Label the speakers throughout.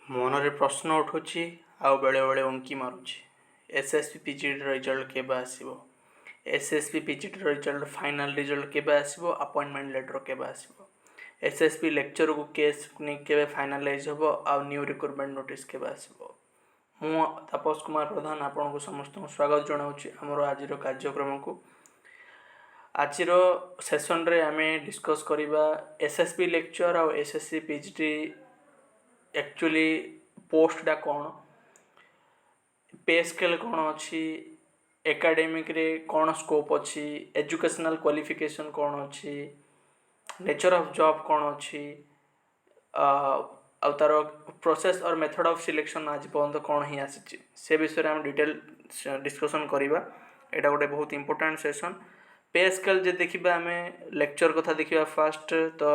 Speaker 1: मनरे प्रश्न उठुची आउ बेले बेले उनकी मारुची एसएसपी पीजीटी रिजल्ट केबे आसीबो। SSP PGT result final result केबे आसीबो। अपॉइंटमेंट लेटर केबे आसीबो। एसएसपी लेक्चर को केस केबे फाइनलाइज होबो आउ न्यू रिक्रुटमेंट नोटिस केबे आसीबो। मु तापस कुमार प्रधान आपन को समस्त स्वागत जनाउची हमरो आजिरो कार्यक्रम को। आजिर सेशन रे आमे डिस्कस करिबा एसएसपी लेक्चर आउ एसएससी पीजीटी एक्चुअली पोस्ट डा कौन, पे स्केल कौन अच्छी, एकेडमिक रे कौन स्कोप अच्छी, एजुकेशनल क्वालिफिकेशन कौन अच्छी, नेचर ऑफ जॉब कौन अच्छी, आउ तार प्रोसेस और मेथड ऑफ सिलेक्शन आज पर्यंत कौन ही आसी से विषय में डिटेल डिस्कशन करिबा। एटा गोटे बहुत इंपोर्टेंट सेशन। पे स्केल जे देखिबा आमे लेक्चर कथा देखिबा फास्ट तो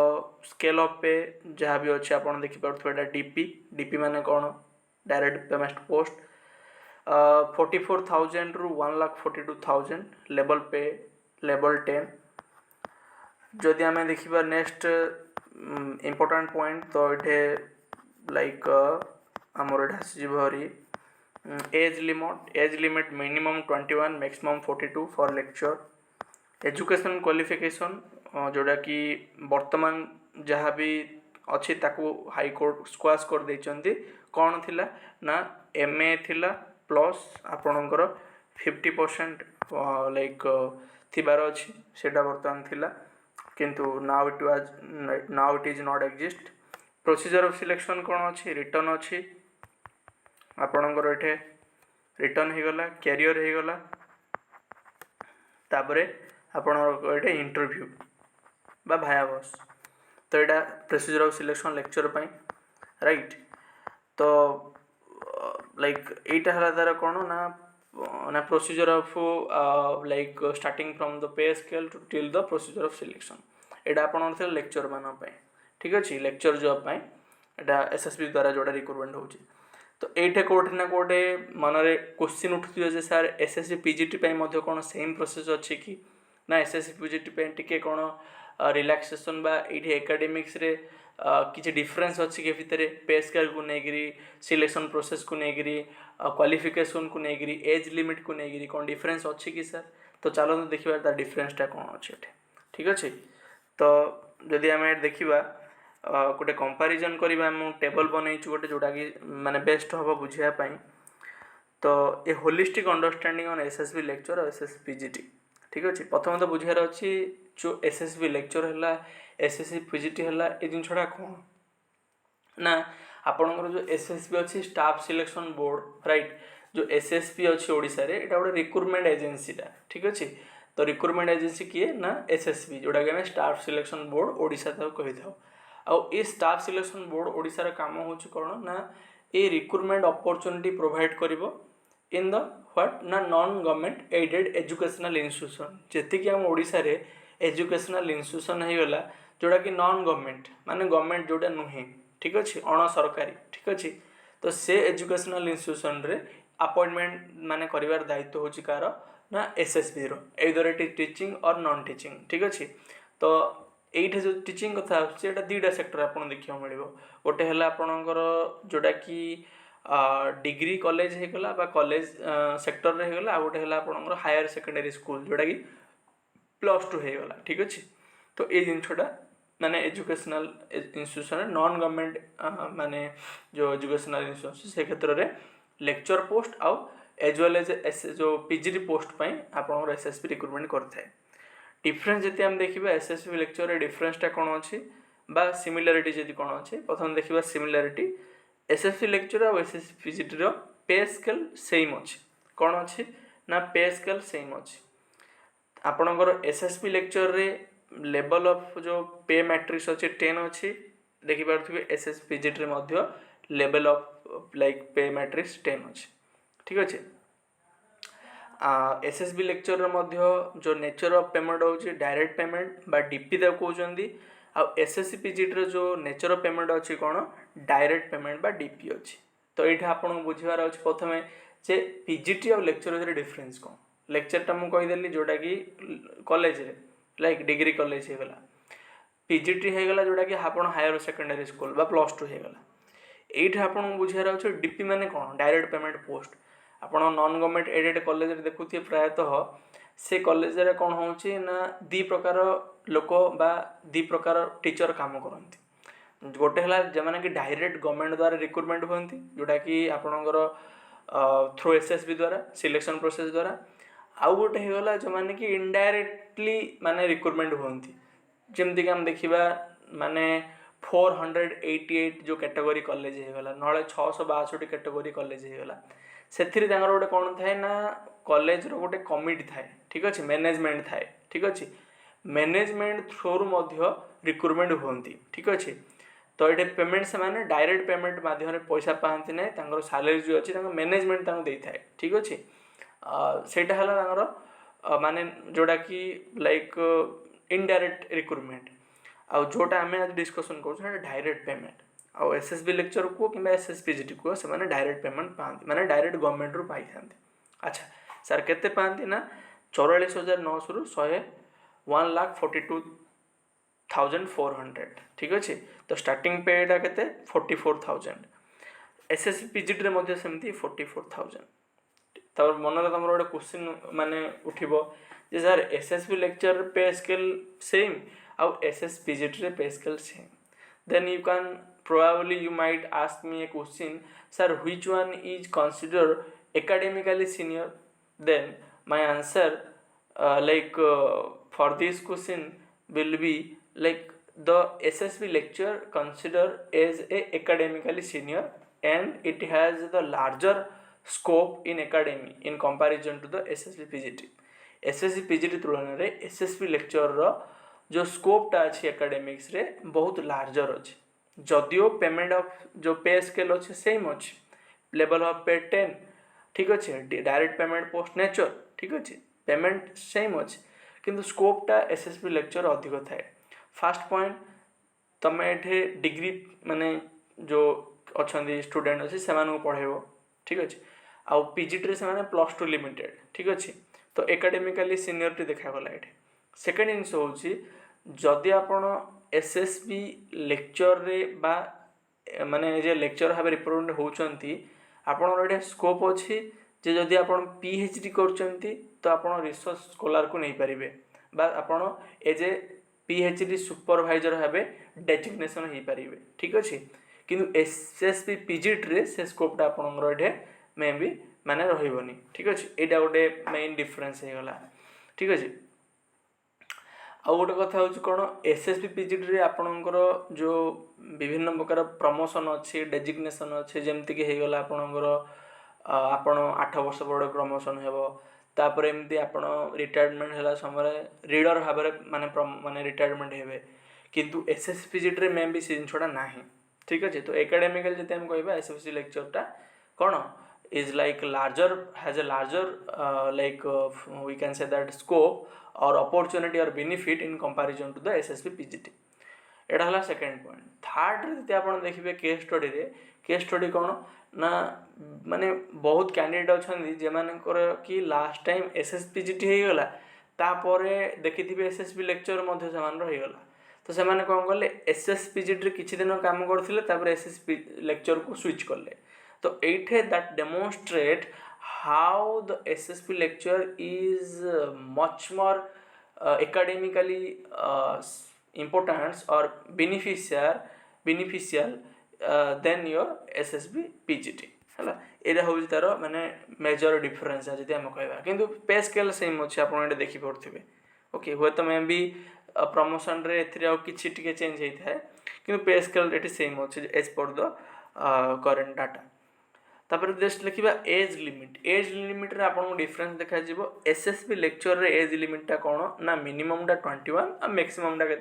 Speaker 1: स्केल ऑफ पे जहाँ भी अच्छे आपन देखि पारथु एटा डीपी डीपी माने कौन डायरेक्ट पेमेंट पोस्ट 44,000 रु 1,42,000 लेवल पे लेवल 10। जदि आमे देखिबा नेक्स्ट इंपोर्टेंट पॉइंट तो इठे लाइक हमर एटा सिजभरी age limit minimum 21 maximum 42 for lecture. Education qualification जोड़ा कि वर्तमान जहाँ भी अच्छी ताकू हाईकोर्ट स्क्वाश कर देइचंती कौन थिला ना एमए थिला प्लस आपणकर 50% लाइक थिबार अच्छी सेटा वर्तमान थिला किंतु now it is not exist. Procedure of selection कौन अच्छी रिटर्न अच्छी आपणकर एठे रिटर्न हो गला कैरियर हो गला तापरे आपण ये इंटरव्यू बा भाया बस। तो यहाँ प्रोसीजर ऑफ सिलेक्शन लेक्चर पाई राइट। तो लाइक एटा हला तार कौन ना ना procedure of like starting from the pay scale to till the procedure of selection एटा आपण लेक्चर मान पाई ठीक अच्छे। लेक्चर जॉब पाई एटा एसएसबी द्वारा जोड़ा रिक्रुटमेंट होची। तो ये कौटे ना कौटे मनरे क्वेश्चन उठुथियो जे सर एसएससी पीजीटी पाई मध्य कौन सेम प्रोसेस अच्छी कि ना एसएससी पीजीटी पे टिके कौन रिलैक्सेशन बा ये एकेडमिक्स रे किसी डिफरेंस अच्छी के भितर पे स्केल को लेकरी सिलेक्शन प्रोसेस को लेकरी क्वालिफिकेशन को लेकरी एज लिमिट को लेकरी कौन डिफरेंस अच्छी कि सर। तो चलो देखिए तार डिफरेंसटा कौन अच्छे ठीक अच्छे। तो जदि आम देखा गोटे कंपैरिजन करवा टेबल बनई गोटे जोटा कि माने बेस्ट हम बुझापी। तो ये holistic understanding on SSB lecture और एसएससी पीजीटी ठीक अच्छे। प्रथम तो बुझार अच्छी जो एसएसबी लेक्चर है एसएससी पीजीटी है ये जिनसा कौन ना आपणकर जो एसएसबी अच्छी स्टाफ सिलेक्शन बोर्ड राइट। जो एसएसपी अच्छी ओडिशा रे एटा गोटे रिक्रुटमेंट एजेंसीटा ठीक अच्छे। तो रिक्रुटमेंट एजेंसी किए ना एसएसबी जोटा कि स्टाफ सिलेक्शन बोर्ड ओडिशा कही था। आउ ये स्टाफ सिलेक्शन बोर्ड ओडिशार काम हो कौन ना ये रिक्रुटमेंट अपॉर्चुनिटी प्रोवाइड करिवो इन द व्हाट ना non government aided educational institution जी आम ओडिशा रे एजुकेशनल इंस्टीट्यूशन हो गला जोटा कि नॉन गवर्नमेंट माने गवर्नमेंट जोटा नुहे ठीक अच्छे अण सरकारी ठीक अच्छे। तो से एजुकेशनल इंस्टीट्यूशन रे अपॉइंटमेंट माने करिवार दायित्व होची कार ना एसएसबी रो एदर इट इज टीचिंग और नॉन टीचिंग ठीक अच्छे। तो ये जो टीचिंग कथा आटा दुईटा सेक्टर आप देखा मिले गोटे है आपणकर जोटा कि डिग्री कॉलेज होगला कॉलेज सेक्टर रे होगला आ गोटे है आपणकर हायर सेकेंडरी स्कूल जोटा कि +2 होगला ठीक अच्छे। तो ये जिनटा माने एजुकेशनल इंस्टीट्यूशन नॉन गवर्नमेंट माने जो एजुकेशनल इंस्टीट्यूशन से क्षेत्र में लेक्चर पोस्ट आउ एज वेल एज जो पीजीटी पोस्ट आप एसएसबी रिक्रुटमेंट करता है। डिफरेंस जब आम देखा एसएसबी लेक्चर रे डिफरेंसटा कौन अच्छी बा सिमिलारिटी जब कौन अच्छे प्रथम देखा सिमिलारिटी एसएसबी लेक्चर और एसएससी पीजीटी रो पे स्केल सेम अच्छे कौन अच्छे ना पे स्केल सेम अच्छे। आपणकर एसएसबी लेक्चर रे लेवल ऑफ जो पे मैट्रिक्स अच्छे 10 अच्छी देखिपे एसएससी पीजीटी रे मध्य लेवल ऑफ लाइक पे मैट्रिक्स 10 अच्छे ठीक अच्छे। एसएसबी लेक्चर मध्य जो नेचर ऑफ पेमेंट होची डायरेक्ट पेमेंट बा डीपी दा कहउचंदी आ एसएससी पीजीटी जो नेचर ऑफ पेमेंट अच्छी कौन डायरेक्ट पेमेंट बा डीपी अच्छी। तो ये आपको बुझार अच्छे प्रथम जे पीजीटी और लेक्चर मध्य डिफरेंस कौन। लेक्चरटा मुझे कहीदेली जोटा कि कॉलेज रे लाइक डिग्री कॉलेज होगला पीजीटी होगला जोटा कि आप हायर सेकेंडरी स्कूल बा +2 होगला এইটা আপনার বুঝার আছে ডিপি মানে কোণ ডাইরেক্ট পেমেंट पोस्ट ଆପଣ ନନ୍ ଗଭର୍ଣ୍ଣମେଣ୍ଟ ଏଡେଡ୍ କଲେଜରେ ଦେଖୁଥିବେ ପ୍ରାୟତଃ ସେ କଲେଜରେ କ'ଣ ହେଉଛି ନା ଦୁଇ ପ୍ରକାର ଲୋକ ବା ଦୁଇ ପ୍ରକାର ଟିଚର କାମ କରନ୍ତି। ଗୋଟେ ହେଲା ଯେଉଁମାନେ କି ଡାଇରେକ୍ଟ ଗଭର୍ଣ୍ଣମେଣ୍ଟ ଦ୍ୱାରା ରିକ୍ରୁଟମେଣ୍ଟ ହୁଅନ୍ତି ଯେଉଁଟାକି ଆପଣଙ୍କର ଥ୍ରୁ SSB ଦ୍ୱାରା ସିଲେକ୍ସନ୍ ପ୍ରୋସେସ୍ ଦ୍ୱାରା। ଆଉ ଗୋଟେ ହେଇଗଲା ଯେଉଁମାନେ କି ଇନଡାଇରେକ୍ଟଲି ମାନେ ରିକ୍ରୁଟମେଣ୍ଟ ହୁଅନ୍ତି। ଯେମିତିକି ଆମେ ଦେଖିବା ମାନେ 488 ଯେଉଁ କ୍ୟାଟେଗୋରୀ କଲେଜ ହେଇଗଲା ନହେଲେ 662 କ୍ୟାଟେଗୋରୀ କଲେଜ ହେଇଗଲା ସେଥିରେ ତାଙ୍କର ଗୋଟେ କ'ଣ ଥାଏ ନା କଲେଜର ଗୋଟେ କମିଟି ଥାଏ ଠିକ୍ ଅଛି ମ୍ୟାନେଜମେଣ୍ଟ ଥାଏ ଠିକ୍ ଅଛି ମ୍ୟାନେଜମେଣ୍ଟ ଥ୍ରୋରୁ ମଧ୍ୟ ରିକ୍ରୁଟମେଣ୍ଟ ହୁଅନ୍ତି ଠିକ୍ ଅଛି। ତ ଏଠି ପେମେଣ୍ଟ ସେମାନେ ଡାଇରେକ୍ଟ ପେମେଣ୍ଟ ମାଧ୍ୟମରେ ପଇସା ପାଆନ୍ତି ନାହିଁ ତାଙ୍କର ସାଲେରୀ ଯେଉଁ ଅଛି ତାଙ୍କ ମ୍ୟାନେଜମେଣ୍ଟ ତାଙ୍କୁ ଦେଇଥାଏ ଠିକ୍ ଅଛି। ସେଇଟା ହେଲା ତାଙ୍କର ମାନେ ଯେଉଁଟାକି ଲାଇକ୍ ଇନଡାଇରେକ୍ଟ ରିକ୍ରୁଟମେଣ୍ଟ ଆଉ ଯେଉଁଟା ଆମେ ଆଜି ଡିସ୍କସନ୍ କରୁଛୁ ସେଇଟା ଡାଇରେକ୍ଟ ପେମେଣ୍ଟ। ଆଉ SSB ଲେକ୍ଚର କୁହ କିମ୍ବା SSPGT କୁହ ସେମାନେ ଡାଇରେକ୍ଟ ପେମେଣ୍ଟ ପାଆନ୍ତି ମାନେ ଡାଇରେକ୍ଟ ଗଭର୍ଣ୍ଣମେଣ୍ଟରୁ ପାଇଥାନ୍ତି। ଆଚ୍ଛା ସାର୍ କେତେ ପାଆନ୍ତି ନା 44,900ରୁ 1,42,400 ଠିକ୍ ଅଛି। ତ ଷ୍ଟାର୍ଟିଂ ପେଟା କେତେ 44,000 SSPGTରେ ମଧ୍ୟ ସେମିତି 44,000। ତାପରେ ମନରେ ତୁମର ଗୋଟେ କ୍ୱେଶ୍ଚିନ୍ ମାନେ ଉଠିବ ଯେ sir SSB lecture pay scale same ଆଉ SSPGTରେ pay scale same then you can probably you might ask me a question sir which one is considered academically senior then my answer for this question will be like the SSB lecture considered as a academically senior and it has the larger scope in academy in comparison to the SSB PGT। SSB PGT तुलना SSB lecture जो स्कोपटा अच्छी academics रे बहुत larger अच्छे जदियो payment of जो पे scale अच्छे same अच्छे लेवल ऑफ पे 10 ठीक अच्छे डायरेक्ट पेमेंट पोस्ट नेचर ठीक अच्छे पेमेंट सेम अच्छे किंतु स्कोपटा SSB लेक्चर अधिक थाए। फास्ट पॉइंट तुम ये डिग्री माने जो अच्छा स्टूडेंट अच्छे से पढ़ेब ठीक अच्छे आउ PGT से +2 लिमिटेड ठीक अच्छे। तो एकेडमिकली सीनियरिटी देखागला ये सेकेंड जिनस हूँ जदि आपण SSB लेक्चर रे बा माने जे लेक्चर भाव रिप्रेजेंट होउचंती आपनर एटा स्कोप अछि जे जदि आपण PhD करचंती तो आपण रिसर्च स्कॉलर को नहीं पारिबे बा आपण एज ए PhD सुपरवाइजर भाबे डेजिग्नेशन हो पारिबे ठीक अछि। किंतु SSB PGT रे से स्कोपटा आपनर एठे मे बी माने रहिबोनी ठीक अछि। एटा गोटे मेन डिफरेंस हे गला ठीक अछि। आउ गोटे कथा हूँ कौन SSB PGT रे आपणकर जो विभिन्न प्रकार प्रमोशन अच्छी डेजिग्नेशन अच्छे जमतीक होगला आपणकर आपण 8 वर्ष पर प्रमोशन हेब तापर एमती आप रिटायरमेंट है समय रीडर भाव माने माने रिटायरमेंट हे किंतु SSB PGT रे मे भी से जिनटा ना ठीक अच्छे। तो एकेडमिकल जब हम कह SSB लेक्चरटा कौन is like larger has a larger we can say that scope or opportunity or benefit in comparison to the SSB PGT। एटा हला सेकेंड पॉइंट। थर्ड रे आप देखिए केस स्टडी रे केस स्टडी कौन ना माने बहुत कैंडिडेट अच्छा जेमानकर कि लास्ट टाइम SSB PGT हो गला तापरे देखिथिबे SSB लेक्चर मध्य समान रहीगला तो सेमाने कौन कले SSB PGT रे किछि दिन काम करथिले तापर SSB लेक्चर को स्विच करले। तो एठे that demonstrate how the SSB lecture is much more academically importance or beneficial than your SSB PGT है। एटा हूँ तार माने मेजर डिफरेंस है जब आम कह कि पे स्केल सेम अच्छे आप देखी पड़े ओके हुए तो मे भी प्रमोशन रे किसी चेंज होता है कि पे स्केल ये सेम अच्छे as per the current data. तापर जस्ट लिखा एज लिमिट रे आपको डिफरेंस देखा SSB लेक्चर रे एज लिमिटा कौन ना मिनिममटा 21 और मैक्सिममटा के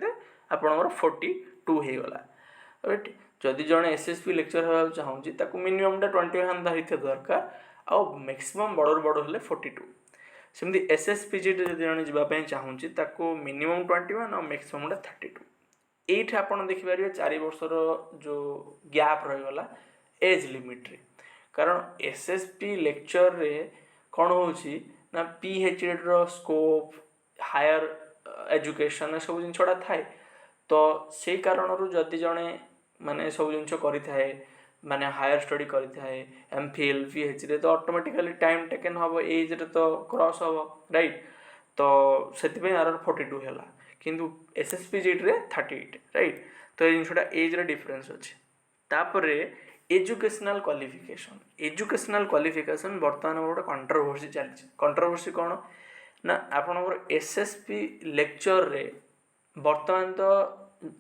Speaker 1: आपंकर 42 हो गला राइट। जदि जड़े SSB लेक्चर होगा चाहूँगी ताकू मिनिममटा 21 होता दरकार आउ मैक्सिमम बड़ बड़ हेल्ले 42 सेमती SSB PGT जब जड़े जावाई चाहूँगी ताकू मिनिमम 21 और मैक्सिममटा 32 ये आप देखिपारे 4 वर्षर जो गैप रहीगला एज लिमिट रे कारण SSB लेक्चर रे कौन होची ना PhD रो स्कोप हायर एजुकेशन सब जिनटा थाए तो से कारण जदि जड़े माने सब जिन करें माने हायर स्टडी करिथाए एमफिल पीएचडी तो ऑटोमेटिकली टाइम टेकन हम एज रे तो क्रॉस हम राइट तो से आर 42 है किंतु एसएसपीजीटी रे 38 राइट तो ये जिनटा एज रे डिफरेंस अच्छे तापर एजुकेशनल क्वालिफिकेशन बर्तमान गोटे कंट्रोवर्सी चलती कंट्रोवर्सी कौन ना आपणकर एसएसपी लेक्चर रे बर्तमान तो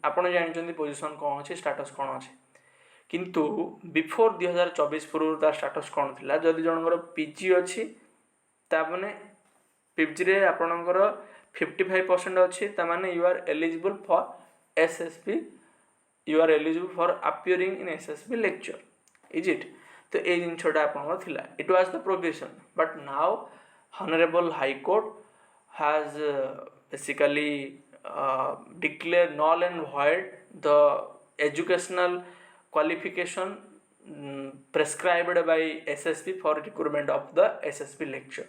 Speaker 1: आपड़ जानते पोजिशन कौन अच्छे स्टाटस कौन अच्छे किंतु बिफोर 2024 पूर्व तार स्टाटस कौन थिला जदि जनकर पीजी अच्छी ताने पीजी रे आपणकर 55% अच्छी ताने you are eligible for SSP you are eligible for appearing in SSP lecture is it तो ये जिनटा आपंकर थिला it was the provision but now honourable high court has basically declare null and void the educational qualification prescribed by SSP for recruitment of the SSP lecture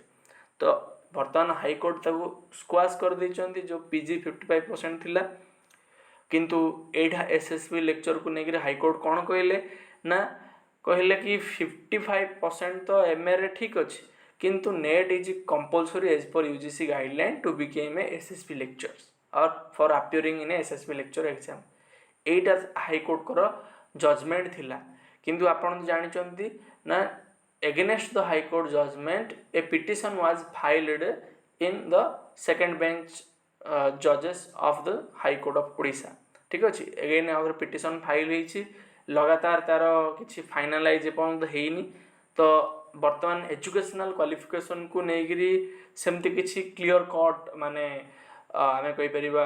Speaker 1: तो बर्तमान high court ताको squash कर देइचंती जो पीजी 55% थिला किंतु एठा एसएसपी लेक्चर को लेकर high court कौन कहले ना कहले कि 55% तो एमए रे ठीक अच्छे किंतु NET is compulsory as per UGC guideline to become a SSP lectures और for appearing in SSP lecture exam एटा हाईकोर्ट कर जजमेंट थिला किंतु आपण जानिचंती ना against the high court judgement a petition was filed in the second bench जजेस of the high court of Odisha ठीक अच्छे एगेन आगर पिटिशन फाइल होईछि लगातार तार किछि फाइनलाइज एपर्यंत हेइनी तो बर्तमान एजुकेशनल क्वालिफिकेशन को नेगिरी सेमती किछि क्लियर कट माने आमे कहि परिबा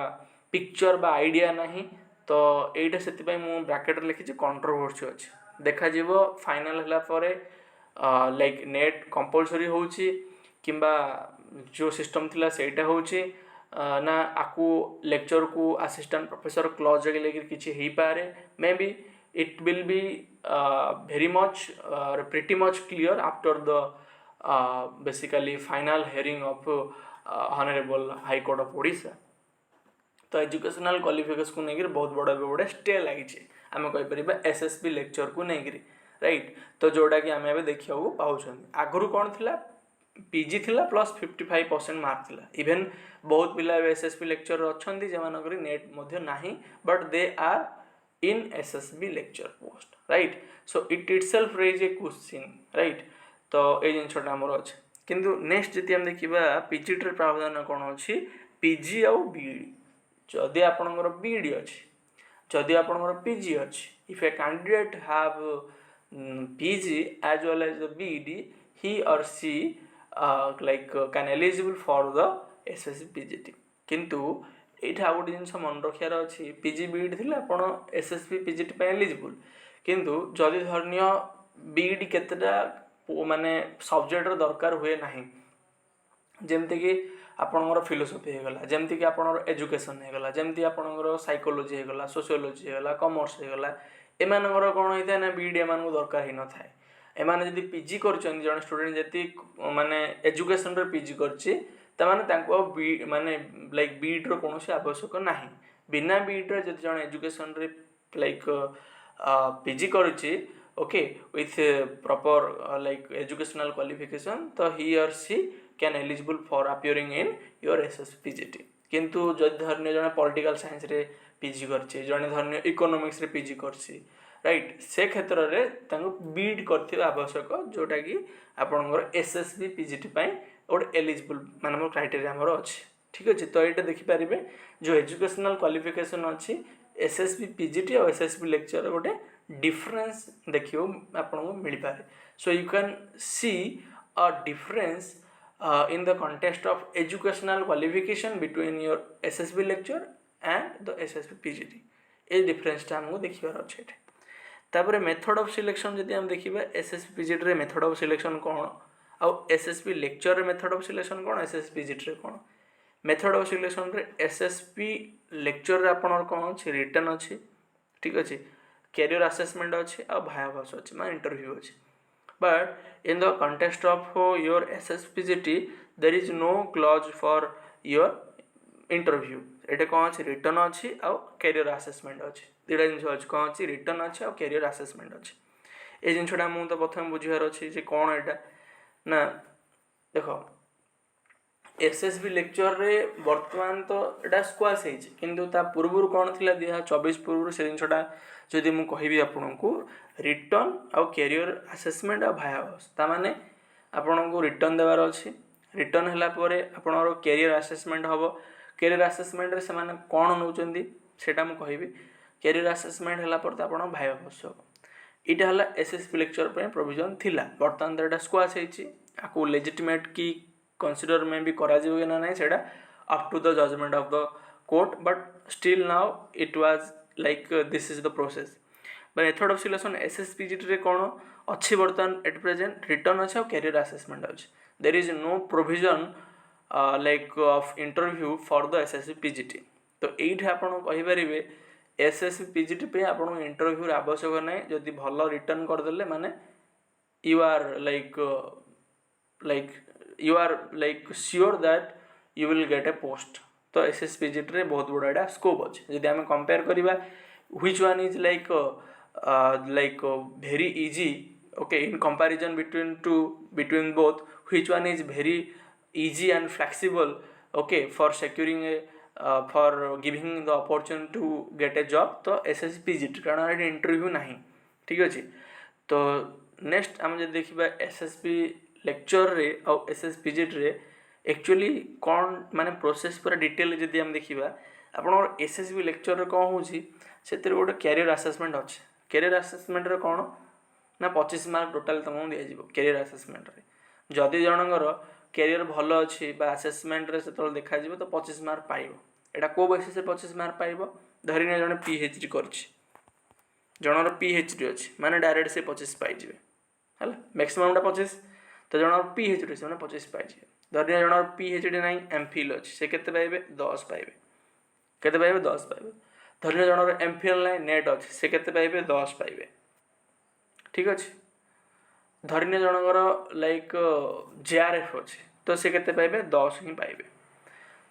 Speaker 1: पिक्चर बा आइडिया नहीं तो एटा सेति मु ब्रैकेट लिखि कंट्रोवर्सी अछि देखा जीवो फाइनल हला परे लाइक नेट कंपलसरी होउछि किंबा जो सिस्टम थिला सेटा होउछि ना आकु लेक्चर को असिस्टेंट प्रोफेसर क्लॉज के लेकर किछि हेई पारे may be it will be very much pretty much clear after the basically final hearing of honorable high court of Odisha तो एजुकेशनल क्वालिफिकेशन को लेकर बहुत बड़ा बड़ा स्टे लगी आम कहीपर एसएसपी लेक्चर को लेकर राइट तो जोड़ा कि आम ए देखा पाँच आगु कौन थी पीजी थिला प्लस 55% मार्क थिला इवेन बहुत पिला एसएसपी लेक्चर अच्छा जो नेट नहीं but they are in SSB lecture post right so it itself raise a question right तो ए जिनछटा हमर अछि किंतु नेक्स्ट जति हम देखिबा पीजी रे प्रावधान कोन अछि पीजी आ बीडी जदि आपनकर बीडी अछि जदि आपनकर पीजी अछि if a candidate have PG as well as the BD he or she like can eligible for the SSB PGT किंतु एटा गोटे जिन मन रखार अच्छी पीजी बीड थी आप एसएसपी पीजीटी एलिजिबल किंतु जदि धरनीय बीड केतेटा माने सब्जेक्ट दरकार हुए ना जमती आपणकर फिलोसफी होगला जमती आपणकर एजुकेशन होगला जमती आपणकर साइकोलोजी होगला सोशियोलोजी होगला कॉमर्स होगला एमानकर कौन होता है ना बीड एम दरकार ही न थाए एमाने जदि पीजी कर जन स्टूडेंट जति माने एजुकेशन रे पीजी करछि ताने माने लाइक बीड्र कौन आवश्यक ना बिना बीड्रे जब जन एजुकेशन रे लाइक पीजी करुच्ची okay with proper like educational qualification तो he or she can eligible for appearing in your SS PGT किंतु जब धरने जन पॉलिटिकल साइंस रे पीजी करछे जने धरने इकोनॉमिक्स रे पीजी करछी राइट से क्षेत्र रे तांको बीड करथिबा आवश्यक जोटा कि आपनकर एसएसबी पीजीटी पई गोटे एलिजिबल मान क्राइटेरिया आमर अच्छे ठीक अच्छे तो ये देखिपारे जो एजुकेशनल क्वालिफिकेशन अच्छी एसएसबी पीजीटी और एसएसबी लेक्चर गोटे डिफरेंस देखियो आपको मिल पारे so you can see a difference in the context of educational qualification between your SSB lecture and the SSB PGT ये डिफरेंसटा आमको देखिबार अच्छे तापर मेथड ऑफ सिलेक्शन जदि हम देखिबा एसएसबी पीजीटी रे मेथड ऑफ सिलेक्शन कौन आउ एसएसपी लेक्चर रे मेथड ऑफ सिलेक्शन कौन एसएसपी पीजीटी रे कौन मेथड ऑफ सिलेक्शन रे एसएसपी लेक्चर रे आपन कौन अछि रिटन अछि ठीक अछि कैरियर असेसमेंट अछि आ भायाभास अछि मा इंटरव्यू अछि but in the context of your SSP PGT there is no clause for your interview एटे कौन अछि रिटन अछि आ कैरियर असेसमेंट अछि दिडा जिंस अछि कौन अछि रिटन अछि आ कैरियर असेसमेंट अछि ए जिनटा मुझे तो प्रथम बुझार अच्छे कौन एटा ना देख एसएसबी लेक्चर रे वर्तमान तो एटा स्क्वाश किंतु ता पूर्व कौन थी 2024 पूर्व से जिनटा जदि मुझे कहबी आपन को रिटर्न आउ कैरियर आसेसमेंट आ भायावस ताने आपन को रिटर्न देवार अच्छी रिटर्न है आपणर कैरियर आसेसमेंट हम कैरियर आसेसमेंट रे से कौन नौ सेटा मुझे कहबी कैरियर आसेसमेंट है तो आप भायावस हम यहाँ है एसएसपी लेक्चर पर प्रोविजन थिला बर्तमान तो यहाँ स्क्वाश आपको लेजिटिमेट की कंसीडर में भी करा ना नहीं सेटा up to the judgement of the court but still now it was like this is the process method of selection SSPGT रे कौन अच्छी बर्तमान एट प्रेजेंट रिटर्न अच्छे और कैरियर आसेसमेंट अच्छे there is no provision like of interview for the SSC PGT तो ये आपन कहींपारे एसएससी पीजीटी पे आपन इंटरव्यू आवश्यक ना जदि भल रिटर्न करदे माने you are you are like sure that you will get a post तो एसएसपीजीटी रे बहुत बड़ा स्कोप अच्छे जदि आम कंपेयर करवा which one is like very easy okay in comparison between both which one is very easy and flexible okay for securing a for giving the opportunity to get a job तो एसएसपीजीटी कारण interview नहीं ठीक अच्छे तो next आम जब देखा SSP lecture रे और एसएसपीजीटी रे एक्चुअली कौन माने प्रोसेस पूरा डिटेल जदि हम देखा आप एसएसबी लेक्चर रे कौन हो गोटे कैरियर आसेसमेंट अच्छे कैरियर आसेसमेंट रे कौन ना 25 मार्क टोटाल तुमको दिज्व कैरियर आसेसमेंट रे जदि जनकर कैरियर भल अच्छी आसेसमेंट रे से देखा तो 25 मार्क पाइब एटा को बेसिस 25 मार्क पाइब धरी जड़े पीएचडी कर जनर पीएचडी अच्छी माने डायरेक्ट से 25 पाइबे है मैक्सिमम 25 तो जनर पीएचडी से 25 पाइबे धरी जनर पीएचडी ना एमफिल अच्छी से केते पाइबे 10 पाइबे केते पाइबे 10 पाइबे धरी जनर एमफिल ना नेट अच्छी से केते पाइबे 10 पाइबे ठीक अच्छे धरी जनकर लाइक जेआरएफ अच्छे तो से केते पाइबे 10 ही पाइबे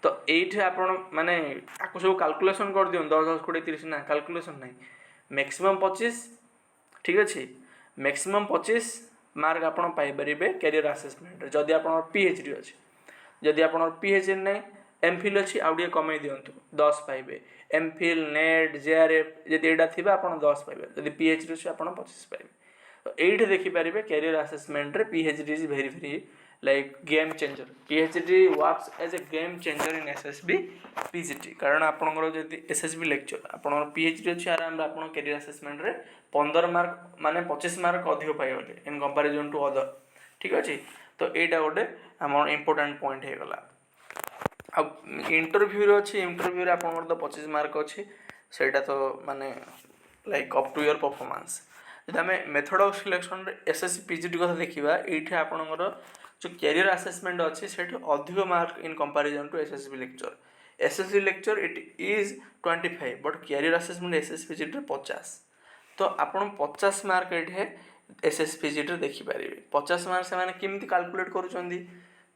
Speaker 1: तो ये आपण माने आपको सब कैलकुलेशन कर दियो 10 10 20 30 ना कैलकुलेशन नहीं मैक्सिमम 25 ठीक अच्छे मैक्सिमम 25 मार्क आपन पाई परिबे कैरियर असेसमेंट जदि आपन पीएचडी अच्छे जदि आपन पीएचडी नहीं एमफिल अच्छी आउ टे कमे दिंतु 10 पाइबे एमफिल नेट जेआरएफ जदि एटा थिबा आपन 10 पाइबे जदि पीएचडी अच्छे आपन 25 पाइबे तो ये देखि पारिबे कैरियर असेसमेंट रे PhD is very very like game changer PhD works as a game changer in SSB PGT कारण आपनकर जदि SSB लेक्चर आपनकर PhD अछि आराम रे आपन कैरियर असेसमेंट रे 15 मार्क माने 25 मार्क अधिक पाइबे इन कंपैरिजन टू अदर ठीक अछि तो एटा गोटे हमर इंपोर्टेंट पॉइंट हे गला अब इंटरव्यू रे अछि इंटरव्यू रे आपनकर तो 25 मार्क अछि सेटा तो माने like up to your performance जदि हमें मेथड ऑफ सिलेक्शन रे SSC PGT कथा देखिबा एठी आपनकर जो कैरियर असेसमेंट अच्छे से अधिक mark in comparison to SSB lecture it is 25 but career assessment SSPGT 50 तो आपन 50 मार्क ये एसएसपीजीटी देखिपारे 50 मार्क से माने केमती कैलकुलेट करूछंदी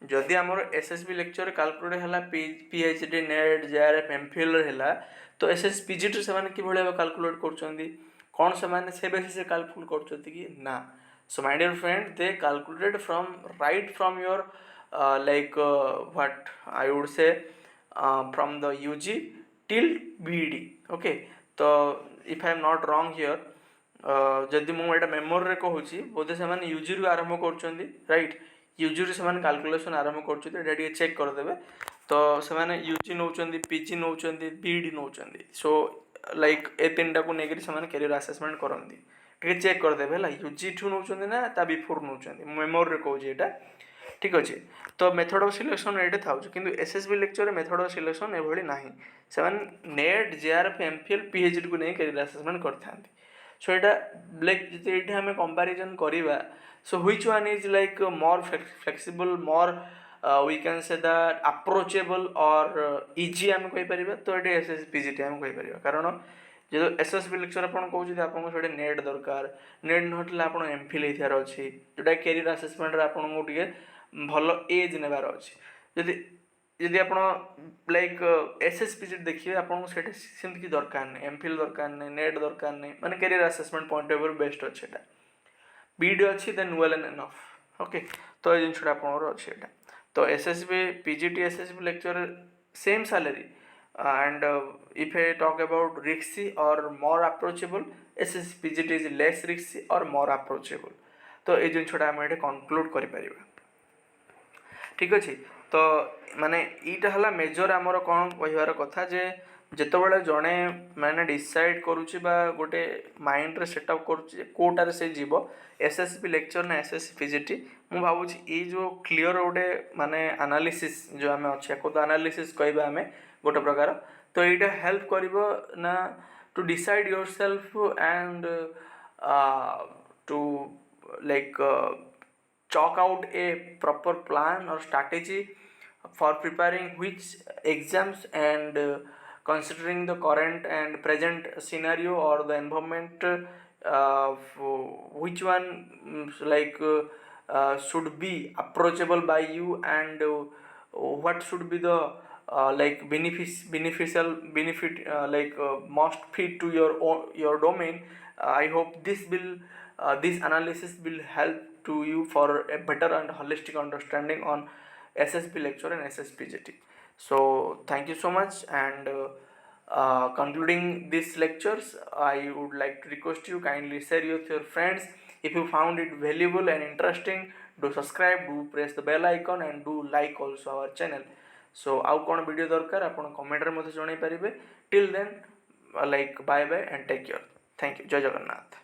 Speaker 1: जदि आमर एसएसबी लेक्चर कैलकुलेट हैला पीएचडी नेट जेआरएफ एमफिल हैला तो एसएसपीजीटी से माने कि भले कैलकुलेट करूछंदी कोन से माने से बेसिस से कैलकुलेट करूछंती कि ना so my dear friend they calculated from your what I would say from the UG till BEd okay तो if I am not wrong here जदि मु एटा मेमोरी रे कहूची बोधे से माने UG रु आरंभ करछंदी राइट UG रु से माने कैलकुलेशन आरंभ करछंदी एटा टिके चेक कर देबे तो से माने UG Nauchandi PG Nauchandi BEd Nauchandi so like a तीनटा को नेगरी से माने कैरियर असेसमेंट करंदी टे चेक करदेवे है यूजी ठू नौ ना ता बिफोर नौ मेमोरी कौच यहाँ ठीक अच्छे तो मेथड ऑफ सिलेक्शन ये था कि SSB lecture method of selection एभली ना से नेट जेआरएफ एमफिल पीएचडी को नहीं कैरियर असेसमेंट करते सो यहाँ लाइक ये आम कंपैरिजन करवा so which one is like more flexible more we can say that approachable और इजी आम कहीपर तो ये एसएसपीजीटी आम कहीपर कारण जो एसएसबी लेक्चर आपन कहउछि आपन छोटे नेट दरकार नेट नहटले आपन एमफिल हेथार अछि जोटा कैरियर असेसमेंट रे आपन को टिके भलो एज नेबार अछि यदि यदि आपन लाइक एसएसपीजीटी देखिए आपन को सेटे सिंत की दरकार नै एमफिल दरकार नै नेट दरकार नै माने career assessment point of view best अछि एटा बीडी अच्छी then well and enough okay तो ये जिनसा आपंकर अच्छे यहाँ तो SSB PGT SSB lecture same salary and if I talk about risky or more approachable एसएसबी पीजीटी is less risky or more approachable तो ये जिनसा आम ये कनक्लूड कर ठीक अच्छे तो माने ईटा हला मेजर आमर कौन कहबार कथा जे जितेबाला जड़े मैंने डिसाइड करुच्ची गोटे माइंड रे सेटअप करुच्ची कोटार से जीव एसएसबी लेक्चर ना एसएससी पीजीटी मु भावुची ये जो क्लीयर गोटे माने एनालिसिस जो आम अच्छे को एनालिसिस कहबा आम गोटे प्रकार तो यहाँ हेल्प कर ना to decide yourself and to like chalk out a proper plan or strategy for preparing which exams and considering the current and present scenario or the environment which one should be approachable by you and what should be the benefit must fit to your domain. I hope this analysis will help to you for a better and holistic understanding on SSP lecture and SSPGT. So thank you so much and concluding these lectures I would like to request you kindly share with your friends. If you found it valuable and interesting, do subscribe, do press the bell icon and do like also our channel. So आउ कौन video दरकार आप comment रे जन पारे. Till then, bye bye and take care. Thank you. जय जगन्नाथ.